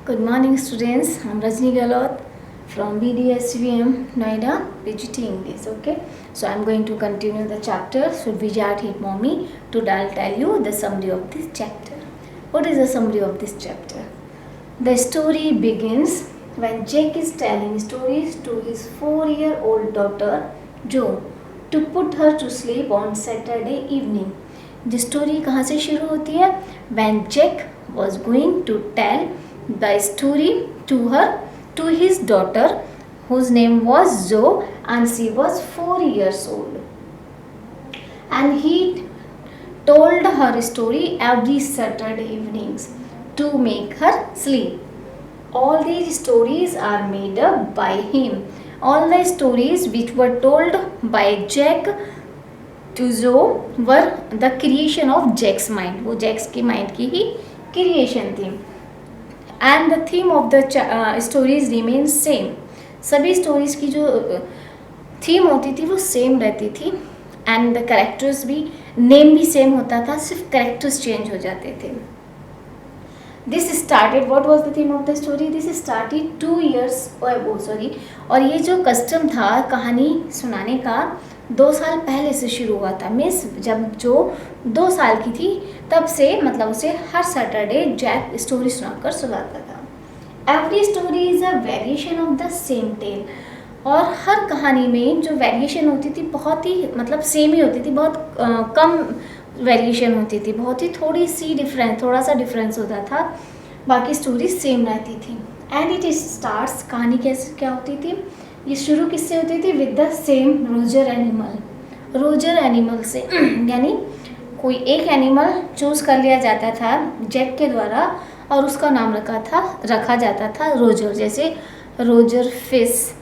Good morning, students. I'm Rajni Galot from BDSVM Noida PGT English. Okay, so I'm going to continue the chapter. So Vijay hit mommy to tell you the summary of this chapter. What is the summary of this chapter? The story begins when Jake is telling stories to his 4-year-old daughter Jo to put her to sleep on Saturday evening. The story कहाँ से शुरू होती है? When Jack was going to tell the story to his daughter whose name was Zoe and she was 4 years old, and he told her story every Saturday evenings to make her sleep. All these stories are made up by him. All the stories which were told by Jack to Zoe were the creation of Jack's mind. वो Jack's की mind की ही creation थी. And the theme of the stories remains same. सभी stories की जो theme होती थी वो same रहती थी. And the characters भी name भी same होता था, सिर्फ characters change हो जाते थे. This started, what was the theme of the story? This started 2 years ago, sorry. और ये जो custom था कहानी सुनाने का 2 साल पहले से शुरू हुआ था. मिस जब जो 2 साल की थी तब से, मतलब उसे हर सैटरडे जैक स्टोरी सुनाकर सुलाता था. Every story is a variation of the same tale. और हर कहानी में जो वेरिएशन होती थी बहुत ही, मतलब सेम ही होती थी, बहुत कम वेरिएशन होती थी, बहुत ही थोड़ा सा डिफरेंस होता था, बाकी स्टोरी सेम रहती थी. एंड इट स्टार्ट्स, कहानी कैसे क्या होती थी, ये शुरू किससे होती थी? With the same Roger animal. Roger animal से यानी कोई एक एनिमल चूज़ कर लिया जाता था जैक के द्वारा और उसका नाम रखा जाता था रोजर. जैसे Roger fish,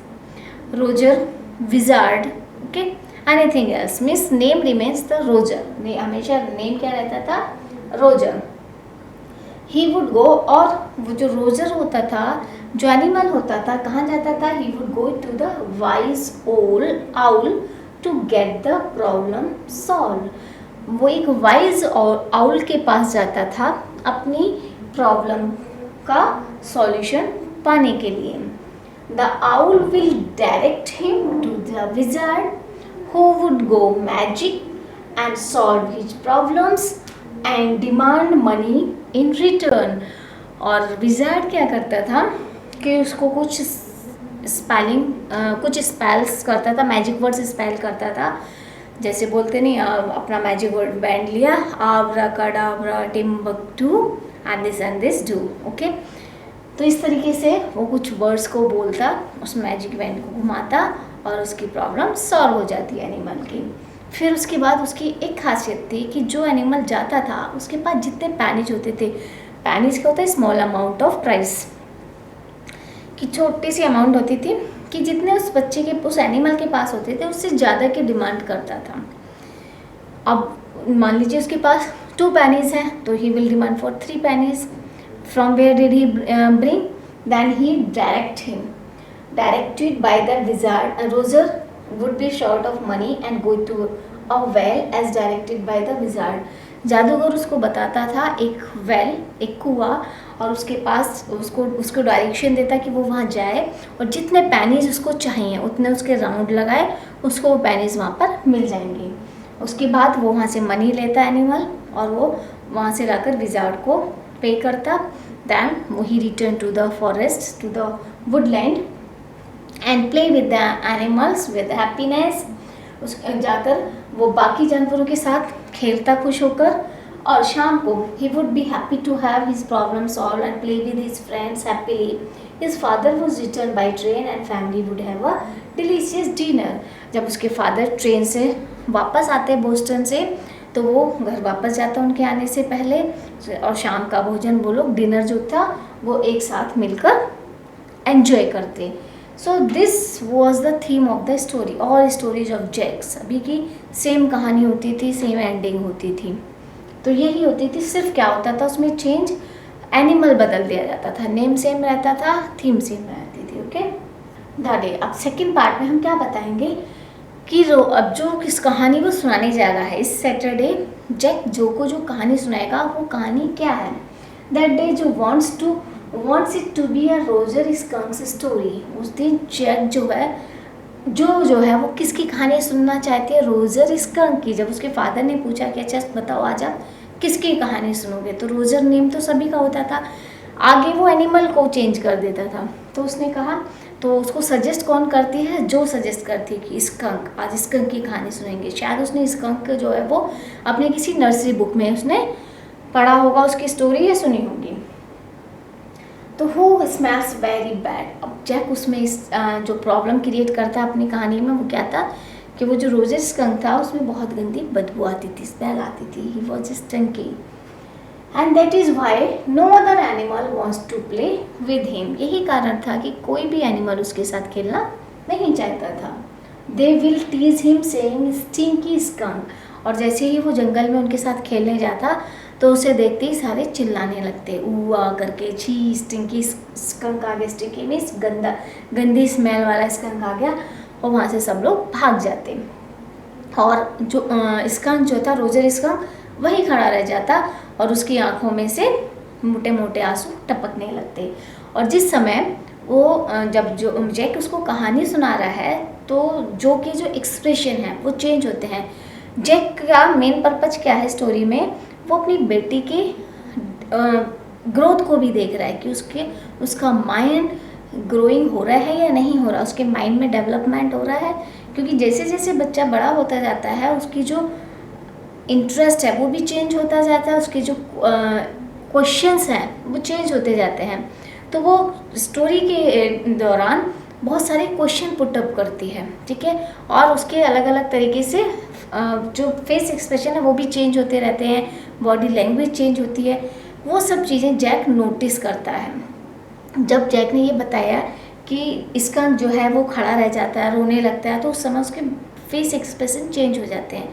Roger wizard, okay, anything else. Means name remains the Roger. हमेशा नेम क्या रहता था? रोजर. ही वुड गो, और वो जो रोजर होता था, जो एनिमल होता था, कहाँ जाता था? He would go to the wise owl to get the problem solve. वो एक वाइज आउल के पास जाता था अपनी प्रॉब्लम का सॉल्यूशन पाने के लिए. The owl will direct him to the wizard who would go magic and solve his problems and demand money in return. और विजार्ड क्या करता था कि उसको कुछ स्पेल्स करता था, मैजिक वर्ड्स स्पेल करता था. जैसे बोलते नहीं, अपना मैजिक वर्ड बैंड लिया, abracadabra Timbuktu and this do, okay. तो इस तरीके से वो कुछ वर्ड्स को बोलता, उस मैजिक बैंड को घुमाता और उसकी प्रॉब्लम सॉल्व हो जाती है एनिमल की. फिर उसके बाद उसकी एक खासियत थी कि जो एनिमल जाता था उसके पास जितने पैनिज होते थे, पैनिज क्या होता है? स्मॉल अमाउंट ऑफ प्राइस, कि छोटी सी अमाउंट होती थी कि जितने उस बच्चे के, उस एनिमल के पास होते थे उससे ज़्यादा की डिमांड करता था. अब मान लीजिए उसके पास 2 पैनीज हैं तो he will demand for 3 pennies. From where did he bring? Then he directed by the wizard. A roser would be short of money and go to a well as directed by the wizard. जादूगर उसको बताता था एक well, एक कुआं, और उसके पास उसको डायरेक्शन देता कि वो वहाँ जाए और जितने पैनीज उसको चाहिए उतने उसके राउंड लगाए, उसको वो पैनीज वहाँ पर मिल जाएंगे. उसके बाद वो वहाँ से मनी लेता एनिमल और वो वहाँ से लाकर विजार्ड को पे करता. दैन वो he return to the forest, to the woodland and play with the animals with happiness. उस जाकर वो बाकी जानवरों के साथ खेलता खुश होकर, और शाम को he would be happy to have his problem solve and play with his friends happily. His father was return by train and family would have a delicious dinner. जब उसके फादर ट्रेन से वापस आते बोस्टन से तो वो घर वापस जाता उनके आने से पहले, और शाम का भोजन वो लोग डिनर जो था वो एक साथ मिलकर एंजॉय करते. So this was the theme of the story. All stories of Jack, सभी की सेम कहानी होती थी, सेम एंडिंग होती थी. तो यही होती थी, सिर्फ क्या होता था उसमें चेंज, एनिमल बदल दिया जाता था, नेम सेम रहता था, थीम सेम रहती थी, ओके. दादे, अब सेकेंड पार्ट में हम क्या बताएंगे कि अब जो किस कहानी वो सुनाने जा रहा है इस सैटरडे, जैक जो को जो कहानी सुनाएगा वो कहानी क्या है. That day Jo wants to wants it to be a Roger Skunk's story. उस दिन जैक जो है वो किसकी कहानी सुनना चाहती है? रोजर स्कंक की। जब उसके फादर ने पूछा कि अच्छा बताओ आज आप किसकी कहानी सुनोगे, तो रोजर नेम तो सभी का होता था, आगे वो एनिमल को चेंज कर देता था। तो उसने कहा, तो उसको सजेस्ट कौन करती है? जो सजेस्ट करती है कि स्कंक, आज स्कंक की कहानी सुनेंगे। शायद उसने स्कंक जो है वो अपने किसी नर्सरी बुक में उसने पढ़ा होगा, उसकी स्टोरी या सुनी होगी। तो हु स्मेल्स वेरी बैड। अब जैक उसमें जो प्रॉब्लम क्रिएट करता है अपनी कहानी में, वो क्या था कि वो जो रोजर स्कंक था उसमें बहुत गंदी बदबू आती थी, स्मेल आती थी। He was stunky and that is why no other animal wants to play with him. यही कारण था कि कोई भी एनिमल उसके साथ खेलना नहीं चाहता था। They will tease him saying stinky skunk. और जैसे ही वो जंगल में उनके साथ खेलने जाता तो उसे देखते ही सारे चिल्लाने लगते, ऊआ करके, छी स्टिंकी स्कंक आ गया। स्टिंकी मीन्स गंदी स्मेल वाला स्कंक आ गया, और वहाँ से सब लोग भाग जाते। और जो स्कंक जो था, रोजर स्कंक, वही खड़ा रह जाता और उसकी आंखों में से मोटे मोटे आंसू टपकने लगते। और जिस समय वो जब जो जैक उसको कहानी सुना रहा है तो जो कि जो एक्सप्रेशन है वो चेंज होते हैं। जैक का मेन पर्पज क्या है स्टोरी में? वो अपनी बेटी की ग्रोथ को भी देख रहा है कि उसका माइंड ग्रोइंग हो रहा है या नहीं हो रहा, उसके माइंड में डेवलपमेंट हो रहा है। क्योंकि जैसे जैसे बच्चा बड़ा होता जाता है उसकी जो इंटरेस्ट है वो भी चेंज होता जाता है, उसके जो क्वेश्चंस हैं वो चेंज होते जाते हैं। तो वो स्टोरी के दौरान बहुत सारे क्वेश्चन पुटअप करती है, ठीक है, और उसके अलग अलग तरीके से जो फेस एक्सप्रेशन है वो भी चेंज होते रहते हैं, बॉडी लैंग्वेज चेंज होती है। वो सब चीज़ें जैक नोटिस करता है। जब जैक ने ये बताया कि इसका जो है वो खड़ा रह जाता है, रोने लगता है, तो उस समय उसके फेस एक्सप्रेशन चेंज हो जाते हैं।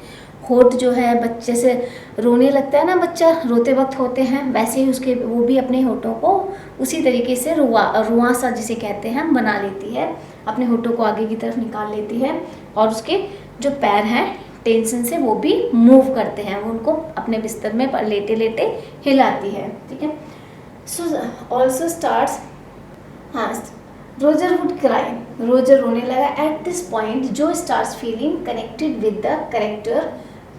होठ जो है बच्चे से रोने लगता है ना, बच्चा रोते वक्त होते हैं, वैसे ही उसके वो भी अपने होठों को उसी तरीके से रुआसा जिसे कहते हैं बना लेती है, अपने होठों को आगे की तरफ निकाल लेती है। और उसके जो पैर हैं टेंशन से वो भी मूव करते हैं, वो उनको अपने बिस्तर में लेटे लेटे हिलाती है, ठीक है। सो ऑल्सो स्टार्ट्स, हाँ, रोजर वुड क्राई, रोजर रोने लगा। एट दिस पॉइंट जो starts feeling connected with the character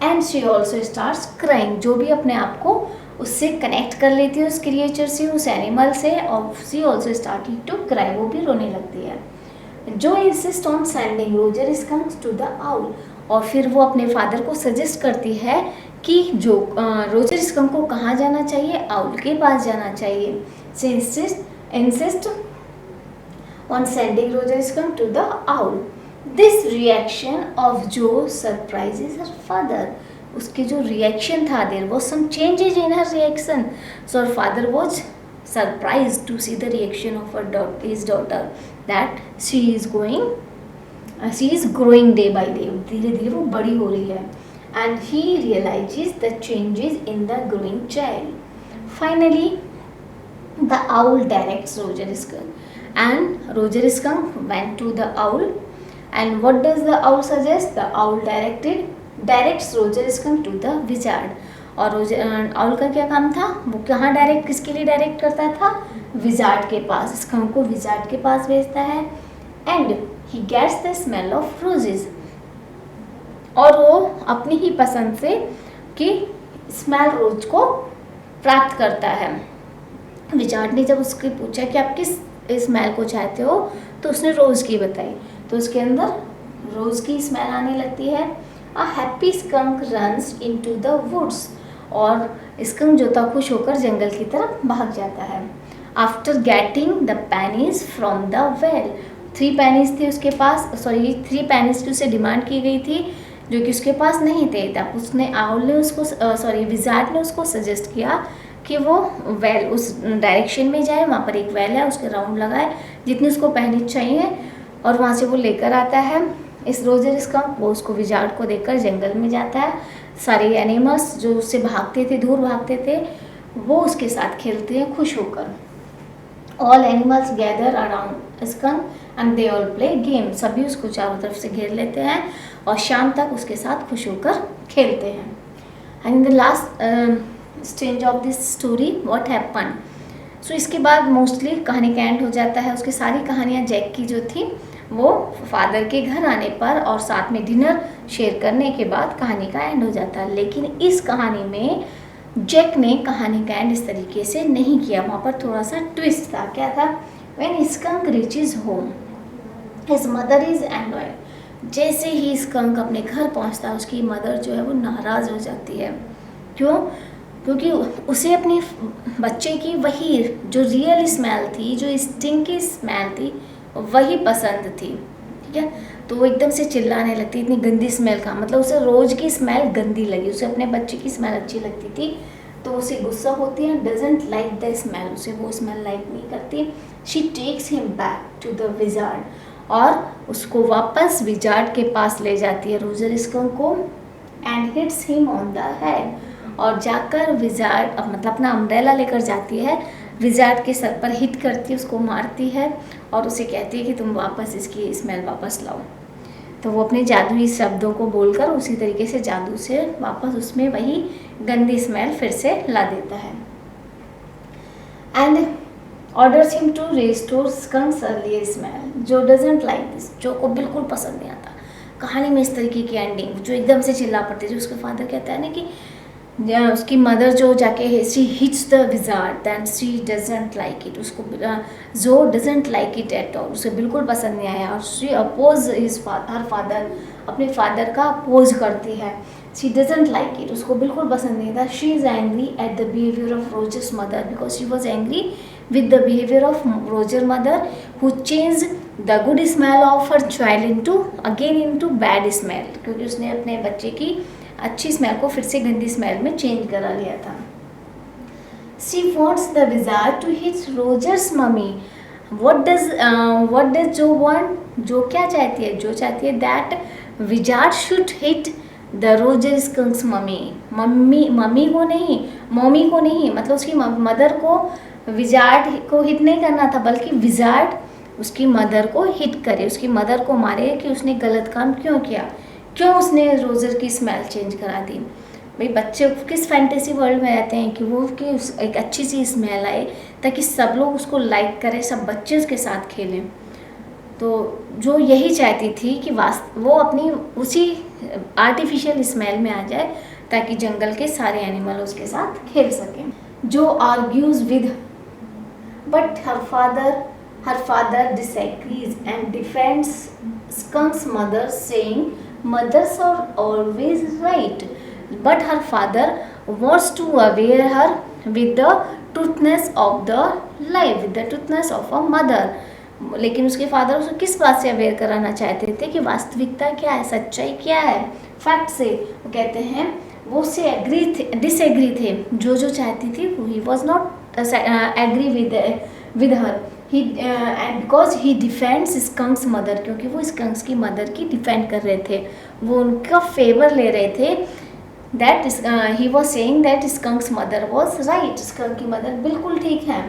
and she also starts crying. जो भी अपने आप को उससे कनेक्ट कर लेती है, उस क्रिएचर से, उस एनिमल से, और she also starting to cry, वो भी रोने लगती है। Jo insist on sending Roger Skunks to the owl. और फिर वो अपने फादर को सजेस्ट करती है कि जो रोजर स्कंक को कहाँ जाना चाहिए? आउल के पास जाना चाहिए। She insist on sending Roger skunk to the owl. This reaction of Joe surprises her father. उसके जो reaction था, there was some changes in her reaction. So her father was surprised to see the reaction of his daughter, that she is growing day by day. धीरे धीरे वो बड़ी हो रही है. And he realizes the changes in the growing child. Finally, the owl directs Roger skunk. And Roger skunk went to the owl, and what does the owl suggest? The owl directs Roger skunk to the wizard. और owl का क्या काम था? वो कहाँ direct, किसके लिए direct करता था? विजार्ड के पास, skunk को विजार्ड के पास भेजता है। And he gets the smell of roses. और वो अपनी ही पसंद से कि स्मेल रोज को प्राप्त करता है। विजार्ड ने जब उसके पूछा कि आप किस स्मेल को चाहते हो, तो उसने रोज़ की बताई, तो उसके अंदर रोज़ की स्मेल आने लगती है। A happy skunk runs into the woods. और स्कंक जो था खुश होकर जंगल की तरफ भाग जाता है। After getting the pennies from the well. 3 pennies थे उसके पास, 3 पेनीज की उसे डिमांड की गई थी जो कि उसके पास नहीं थे। तब उसने आउल ने उसको विजार्ड ने उसको सजेस्ट किया कि वो वेल उस डायरेक्शन में जाए, वहाँ पर एक वेल है, उसके राउंड लगाए, जितनी उसको पहनी चाहिए, और वहाँ से वो लेकर आता है इस रोजर स्कंक। वो उसको विजार्ड को देकर जंगल में जाता है। सारे एनिमल्स जो उससे भागते थे, दूर भागते थे, वो उसके साथ खेलते हैं खुश होकर। All animals gather around skunk and they all play game. सभी उसको चारों तरफ से घेर लेते हैं और शाम तक उसके साथ खुश होकर खेलते हैं। And the last stage of this story, what happened? सो इसके बाद मोस्टली कहानी का एंड हो जाता है। उसकी सारी कहानियाँ जैक की जो थी वो फादर के घर आने पर और साथ में डिनर शेयर करने के बाद कहानी का एंड हो जाता है। लेकिन इस कहानी में जैक ने कहानी का एंड इस तरीके से नहीं किया, वहाँ पर थोड़ा सा ट्विस्ट था। क्या था? When Skunk reaches home his mother is annoyed. जैसे ही स्कंक अपने घर पहुँचता है उसकी मदर जो है वो नाराज़ हो जाती है। क्यों? क्योंकि उसे अपने बच्चे की वही जो रियल स्मेल थी, जो स्टिंकी स्मेल थी, वही पसंद थी। ठीक है, तो वो एकदम से चिल्लाने लगती, इतनी गंदी स्मेल का मतलब उसे रोज़ की स्मेल गंदी लगी, उसे अपने बच्चे की स्मेल अच्छी लगती थी, तो उसे गुस्सा होती है, डजेंट लाइक द स्मेल, उसे वो स्मेल लाइक नहीं करती। She takes him back to the wizard, और उसको वापस विजार्ड के पास ले जाती है रोजर स्कंक को, and hits him on the head, और जाकर विजार्ड मतलब अपना अम्ब्रेला लेकर जाती है, विजार्ड के सर पर हिट करती है, उसको मारती है और उसे कहती है कि तुम वापस इसकी स्मेल वापस लाओ। तो वो अपने जादुई शब्दों को बोलकर उसी तरीके से जादू से वापस उसमें वही गंदी स्मेल फिर से ला देता है। And orders him to restore Skunk's earlier smell, Jo doesn't like this, Jo को बिल्कुल पसंद नहीं आता। कहानी में इस तरीके की एंडिंग जो एकदम से चिल्ला पड़ती है, जो उसके फादर कहता है ना कि उसकी मदर जो जाके she hits the wizard that she doesn't like it, उसको जो doesn't like it at all, उसे बिल्कुल पसंद नहीं आया, और she oppose his her father, अपने फादर का अपोज करती है। शी डजेंट लाइक इट, उसको बिल्कुल पसंद नहीं था। She is angry at the behaviour of Rogers mother because she was angry with the behavior of Roger mother who changed the good smell of her child into bad smell, क्योंकि उसने अपने बच्चे की अच्छी स्मेल को फिर से गंदी स्मेल में चेंज करा लिया था। She wants the wizard to hit Roger's mummy. What does Jo want? जो क्या चाहती है? जो चाहती है that wizard should hit the Roger skunk's mummy. Mummy को नहीं, मम्मी को नहीं, मतलब उसकी मदर को विजार्ड को हिट नहीं करना था, बल्कि विजार्ड उसकी मदर को हिट करे, उसकी मदर को मारे कि उसने गलत काम क्यों किया, क्यों उसने रोजर की स्मेल चेंज करा दी। भाई बच्चे किस फैंटेसी वर्ल्ड में रहते हैं कि वो कि एक अच्छी सी स्मेल आए ताकि सब लोग उसको लाइक करें, सब बच्चे उसके साथ खेलें। तो जो यही चाहती थी कि वो अपनी उसी आर्टिफिशियल स्मेल में आ जाए ताकि जंगल के सारे एनिमल उसके साथ खेल सकें। जो argues with but her father disagrees and defends Skunk's mother, saying mothers are always right, but her father wants to aware her with the truthness of the life, with the truthness of a mother. लेकिन उसके father उसको किस बात से aware कराना चाहते थे कि वास्तविकता क्या है, सच्चाई क्या है, फैक्ट से। वो कहते हैं वो उससे डिसएग्री थे, जो चाहती थी he was not agree with her, he and because he defends Skunk's mother, क्योंकि वो स्कंक्स की मदर की डिफेंड कर रहे थे, वो उनका फेवर ले रहे थे। That he was saying that Skunk's mother was right, Skunk की मदर बिल्कुल ठीक है।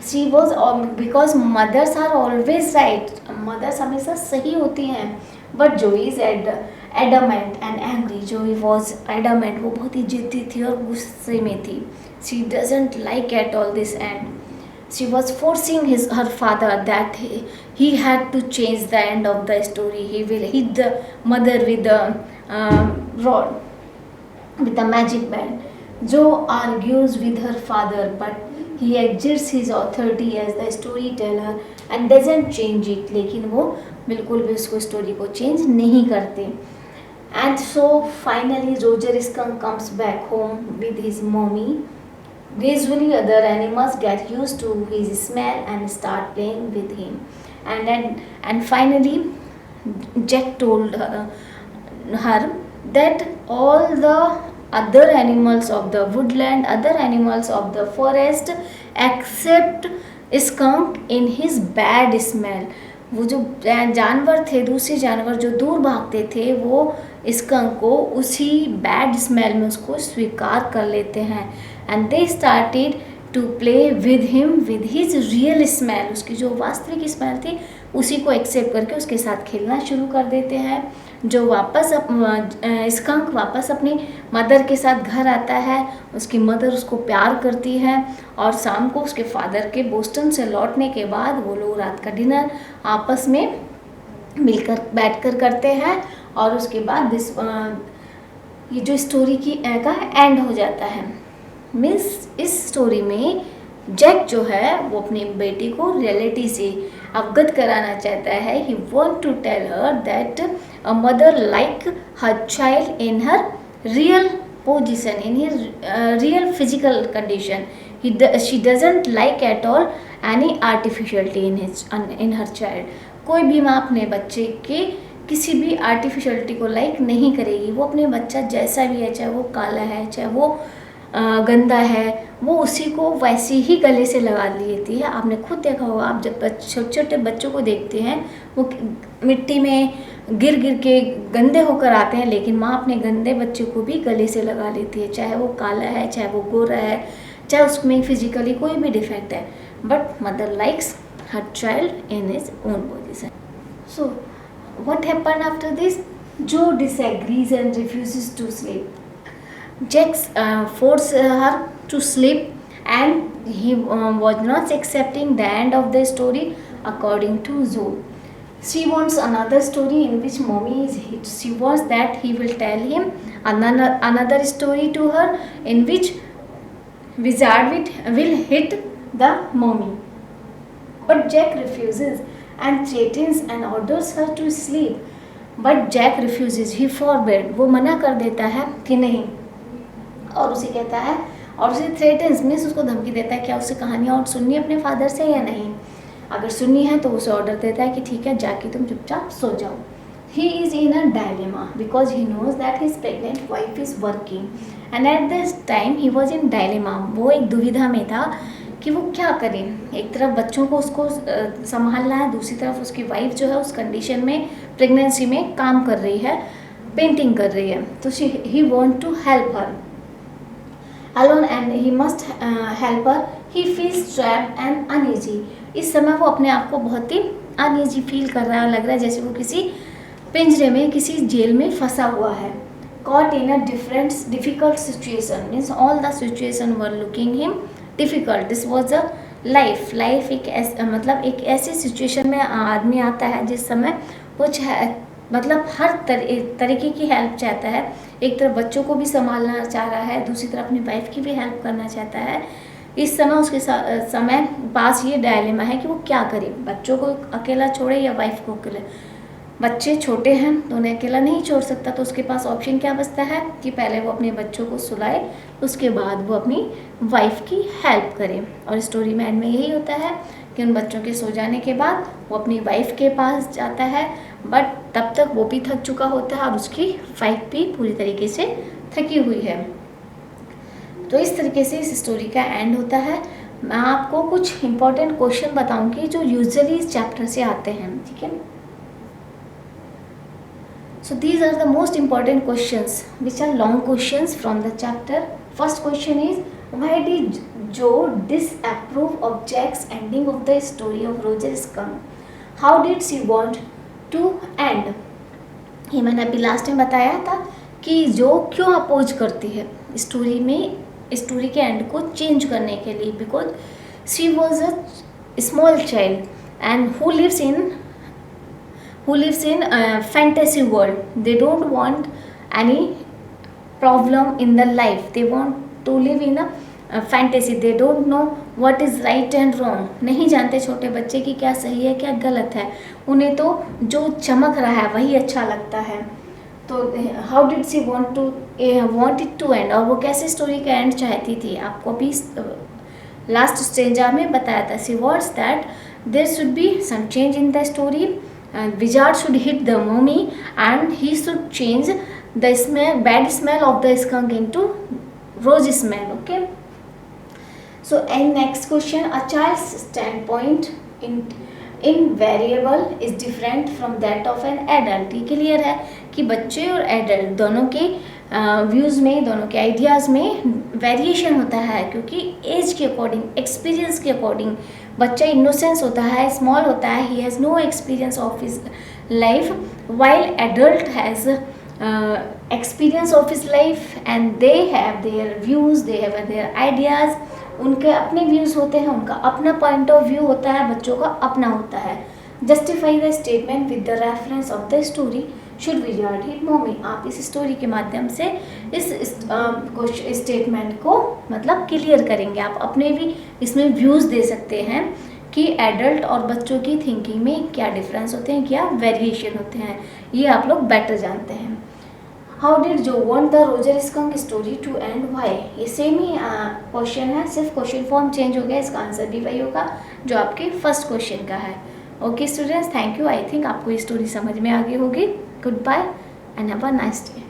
She was because mothers are always right, mothers हमेशा सही होती हैं। But Jo is adamant and angry, Jo was adamant, वो बहुत ही जिद्दी थी और गुस्से में थी। She doesn't like at all this and she was forcing her father that he had to change the end of the story. He will hit the mother with the rod, with the magic band. Jo argues with her father, but he exerts his authority as the storyteller and doesn't change it. लेकिन वो बिल्कुल भी उसको story को change नहीं करते। And so finally Roger Skunk comes back home with his mommy. Gradually other animals get used to his smell and start playing with him. And finally Jack told her that all the other animals of the woodland, other animals of the forest except skunk in his bad smell. वो जो जानवर थे, दूसरे जानवर जो दूर भागते थे, वो स्कंक को उसी बैड स्मेल में उसको स्वीकार कर लेते हैं। And they started to play with him with his real smell, उसकी जो वास्तविक स्मेल थी उसी को एक्सेप्ट करके उसके साथ खेलना शुरू कर देते हैं। जो वापस स्कंक वापस अपनी मदर के साथ घर आता है। उसकी मदर उसको प्यार करती है और शाम को उसके फादर के बोस्टन से लौटने के बाद वो लोग रात का डिनर आपस में मिलकर बैठकर करते हैं और उसके बाद ये जो स्टोरी का एंड हो जाता है। मीन्स इस स्टोरी में जैक जो है वो अपनी बेटी को रियलिटी से अवगत कराना चाहता है। He want to tell her that a mother like her child in her real position, in her real physical condition. She doesn't like at all any artificiality in her child. कोई भी माँ अपने बच्चे के किसी भी आर्टिफिशियलिटी को like नहीं करेगी। वो अपने बच्चा जैसा भी है, चाहे वो काला है, चाहे वो गंदा है, वो उसी को वैसे ही गले से लगा लेती है। आपने खुद देखा होगा, आप जब छोटे छोटे बच्चों को देखते हैं वो मिट्टी में गिर गिर के गंदे होकर आते हैं, लेकिन माँ अपने गंदे बच्चे को भी गले से लगा लेती है, चाहे वो काला है, चाहे वो गोरा है, चाहे उसमें फिजिकली कोई भी डिफेक्ट है। But mother likes her child in his own position. So what happened after this? Joe disagrees and refuses to sleep. Jack forces her to sleep and he was not accepting the end of the story according to Joe. She wants another story in which mommy is hit. She wants that he will tell him another story to her in which wizard will hit the mommy. But Jack refuses and threatens and orders her to sleep. But Jack refuses. He forbid. वो मना कर देता है कि नहीं, और उसे कहता है और उसे threatens मीन्स उसको धमकी देता है क्या उसे कहानियाँ और सुननी है अपने फादर से या नहीं। अगर सुननी है तो उसे ऑर्डर देता है कि ठीक है जाके तुम चुपचाप सो जाओ। He is in a dilemma because he knows that his pregnant wife is working and at this time he was in dilemma. वो एक दुविधा में था कि वो क्या करे। एक तरफ बच्चों को उसको संभालना है, दूसरी तरफ उसकी वाइफ जो है उस कंडीशन में प्रेगनेंसी में काम कर रही है, पेंटिंग कर रही है। तो he want to help her alone and he must help her. He feels trapped and uneasy. इस समय वो अपने आप को बहुत ही अनईजी फील कर रहा है, लग रहा है जैसे वो किसी पिंजरे में, किसी जेल में फंसा हुआ है। caught in a difficult situation means all the situation were looking him difficult. This was a life एक मतलब एक ऐसी सिचुएशन में आदमी आता है जिस समय कुछ है मतलब हर तरीके की हेल्प चाहता है। एक तरफ बच्चों को भी संभालना चाह रहा है, दूसरी तरफ अपनी वाइफ की भी हेल्प करना चाहता है। इस समय उसके समय पास ये डायलेमा है कि वो क्या करे, बच्चों को अकेला छोड़े या वाइफ को अकेला। बच्चे छोटे हैं तो उन्हें अकेला नहीं छोड़ सकता, तो उसके पास ऑप्शन क्या बचता है कि पहले वो अपने बच्चों को सुलाए, उसके बाद वो अपनी वाइफ की हेल्प करे। और स्टोरी में एंड में यही होता है कि उन बच्चों के सो जाने के बाद वो अपनी वाइफ के पास जाता है, बट तब तक वो भी थक चुका होता है और उसकी वाइफ भी पूरी तरीके से थकी हुई है। तो इस तरीके से इस स्टोरी का एंड होता है। मैं आपको कुछ इंपॉर्टेंट क्वेश्चन बताऊंगी जो यूजुअली इस चैप्टर से आते हैं, ठीक है। So these are the most important questions which are long questions from the chapter. First question is, why did Joe disapprove of Jack's ending of the story of Roger Skunk? How did she want to end? ये मैंने अभी last time बताया था कि जो क्यों oppose करती है स्टोरी में, स्टोरी के एंड को चेंज करने के लिए, because she was a small child and who lives in a fantasy world. They don't want any problem in their life. They want to live in a fantasy. They don't know what is right and wrong. नहीं जानते छोटे बच्चे कि क्या सही है क्या गलत है, उन्हें तो जो चमक रहा है वही अच्छा लगता है। तो how did she want it to end? और वो कैसे स्टोरी का एंड चाहती थी, आपको अभी लास्ट स्टेंजा में बताया था। She wants that there should be some change in the story. Wizard should hit the mummy and he should change the bad smell of the skunk into rose smell. Okay. So and next question, a child's standpoint invariable is different from that of an adult. ये clear है कि बच्चे और adult दोनों के views में, दोनों के आइडियाज़ में वेरिएशन होता है, क्योंकि एज के अकॉर्डिंग, एक्सपीरियंस के अकॉर्डिंग। बच्चा इनोसेंस होता है, स्मॉल होता है, he has no experience of his life, while adult has experience of his life and they have their views, they have their ideas. उनके अपने व्यूज़ होते हैं, उनका अपना पॉइंट ऑफ व्यू होता है, बच्चों का अपना होता है. Justify the statement with the reference of the story should wizard hit mommy. आप इस स्टोरी के माध्यम से इस स्टेटमेंट को मतलब क्लियर करेंगे. आप अपने भी इसमें व्यूज़ दे सकते हैं कि एडल्ट और बच्चों की थिंकिंग में क्या डिफरेंस होते हैं, क्या वेरिएशन होते हैं, ये आप लोग बेटर जानते हैं. How did Jo want the Roger skunk story to end why. ये सेम ही क्वेश्चन है, सिर्फ क्वेश्चन फॉर्म चेंज हो गया. इसका आंसर भी वही होगा जो आपके फर्स्ट क्वेश्चन का है. Okay students, thank you. I think आपको ये स्टोरी समझ में आ गई होगी. Good bye and have a nice day.